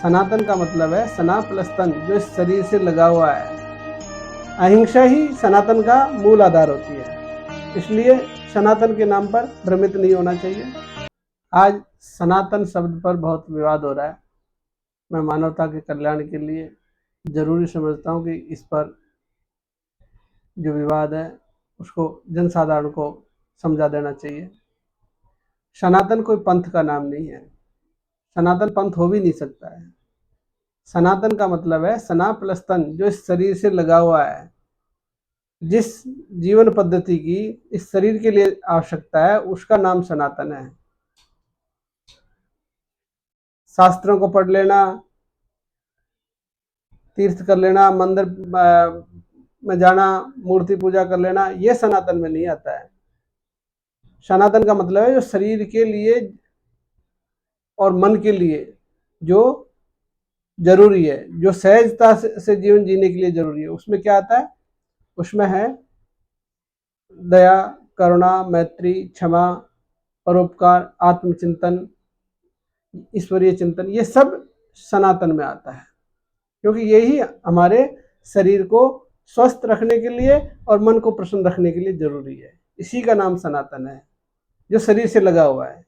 सनातन का मतलब है सना प्लस तन, जो इस शरीर से लगा हुआ है। अहिंसा ही सनातन का मूल आधार होती है, इसलिए सनातन के नाम पर भ्रमित नहीं होना चाहिए। आज सनातन शब्द पर बहुत विवाद हो रहा है। मैं मानवता के कल्याण के लिए जरूरी समझता हूँ कि इस पर जो विवाद है उसको जनसाधारण को समझा देना चाहिए। सनातन कोई पंथ का नाम नहीं है, सनातन पंथ हो भी नहीं सकता है। सनातन का मतलब है सना प्लस तन, जो इस शरीर से लगा हुआ है। जिस जीवन पद्धति की इस शरीर के लिए आवश्यकता है उसका नाम सनातन है। शास्त्रों को पढ़ लेना, तीर्थ कर लेना, मंदिर में जाना, मूर्ति पूजा कर लेना, ये सनातन में नहीं आता है। सनातन का मतलब है जो शरीर के लिए और मन के लिए जो जरूरी है, जो सहजता से जीवन जीने के लिए जरूरी है। उसमें क्या आता है? उसमें है दया, करुणा, मैत्री, क्षमा, परोपकार, आत्मचिंतन, ईश्वरीय चिंतन, ये सब सनातन में आता है, क्योंकि यही हमारे शरीर को स्वस्थ रखने के लिए और मन को प्रसन्न रखने के लिए जरूरी है। इसी का नाम सनातन है, जो शरीर से लगा हुआ है।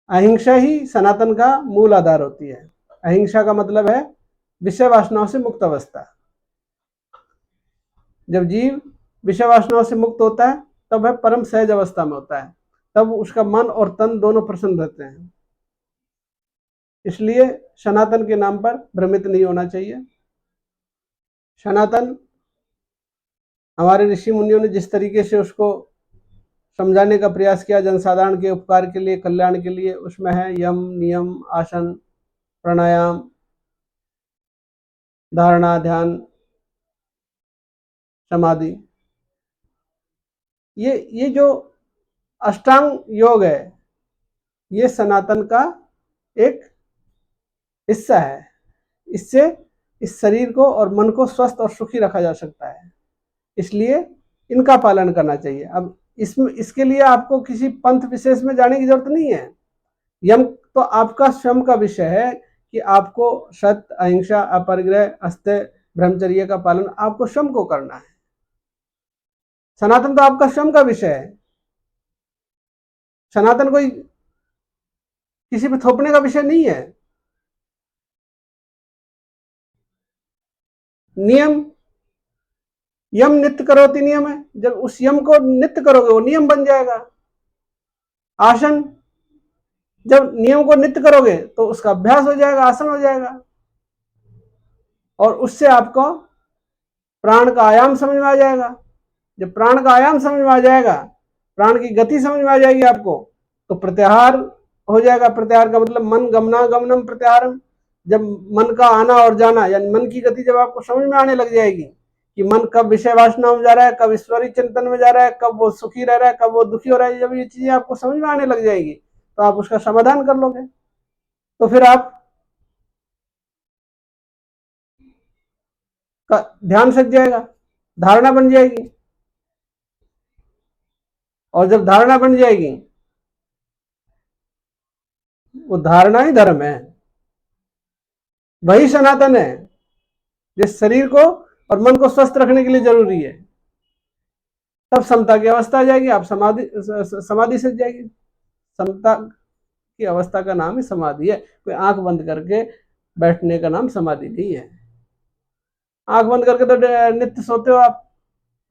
अहिंसा ही सनातन का मूल आधार होती है। अहिंसा का मतलब है विषय वासनाओं से मुक्त अवस्था। जब जीव विषय वासनाओं से मुक्त होता है तब वह परम सहज अवस्था में होता है, तब उसका मन और तन दोनों प्रसन्न रहते हैं। इसलिए सनातन के नाम पर भ्रमित नहीं होना चाहिए। सनातन हमारे ऋषि मुनियों ने जिस तरीके से उसको समझाने का प्रयास किया जनसाधारण के उपकार के लिए, कल्याण के लिए, उसमें है यम, नियम, आसन, प्राणायाम, धारणा, ध्यान, समाधि। ये जो अष्टांग योग है, ये सनातन का एक हिस्सा है। इससे इस शरीर को और मन को स्वस्थ और सुखी रखा जा सकता है, इसलिए इनका पालन करना चाहिए। अब इसके लिए आपको किसी पंथ विशेष में जाने की जरूरत नहीं है। यम तो आपका स्वयं का विषय है कि आपको सत्य, अहिंसा, अपरिग्रह, अस्तेय, ब्रह्मचर्य का पालन आपको स्वयं को करना है। सनातन तो आपका स्वयं का विषय है। सनातन कोई किसी पे थोपने का विषय नहीं है। नियम, यम नित्य करोति नियम है। जब उस यम को नित्य करोगे वो नियम बन जाएगा। आसन, जब नियम को नित्य करोगे तो उसका अभ्यास हो जाएगा, आसन हो जाएगा, और उससे आपको प्राण का आयाम समझ में आ जाएगा। जब प्राण का आयाम समझ में आ जाएगा, प्राण की गति समझ में आ जाएगी आपको, तो प्रत्याहार हो जाएगा। प्रत्याहार का मतलब मन गमनागमनम प्रत्याहारम। जब मन का आना और जाना, यानी मन की गति जब आपको समझ में आने लग जाएगी कि मन कब विषय वासना में जा रहा है, कब ईश्वरीय चिंतन में जा रहा है, कब वो सुखी रह रहा है, कब वो दुखी हो रहा है, जब ये चीजें आपको समझ में आने लग जाएगी तो आप उसका समाधान कर लोगे। तो फिर आप का ध्यान सज जाएगा, धारणा बन जाएगी, और जब धारणा बन जाएगी, वो धारणा ही धर्म है, वही सनातन है, जिस शरीर को और मन को स्वस्थ रखने के लिए जरूरी है। तब समता की अवस्था आ जाएगी, आप समाधि सज जाएगी। समता की अवस्था का नाम ही समाधि है। कोई आंख बंद करके बैठने का नाम समाधि नहीं है। आंख बंद करके तो नित्य सोते हो आप,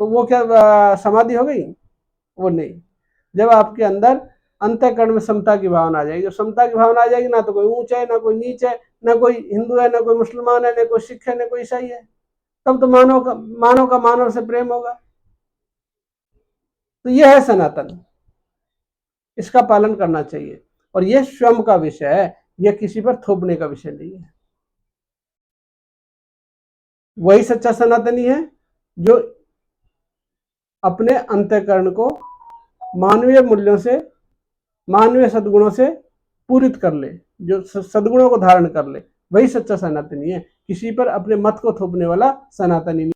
तो वो क्या समाधि हो गई? वो नहीं। जब आपके अंदर अंतःकरण में समता की भावना आ जाएगी, जब समता की भावना आ जाएगी, ना तो कोई ऊंचा है, ना कोई नीच है, ना कोई हिंदू है, ना कोई मुसलमान है, ना कोई सिख है, ना कोई ईसाई है, तब तो मानव का मानव से प्रेम होगा। तो यह है सनातन, इसका पालन करना चाहिए, और यह स्वयं का विषय है, यह किसी पर थोपने का विषय नहीं है। वही सच्चा सनातनी है जो अपने अंतःकरण को मानवीय मूल्यों से, मानवीय सद्गुणों से पूरित कर ले, जो सद्गुणों को धारण कर ले, वही सच्चा सनातनी है। किसी पर अपने मत को थोपने वाला सनातनी नहीं।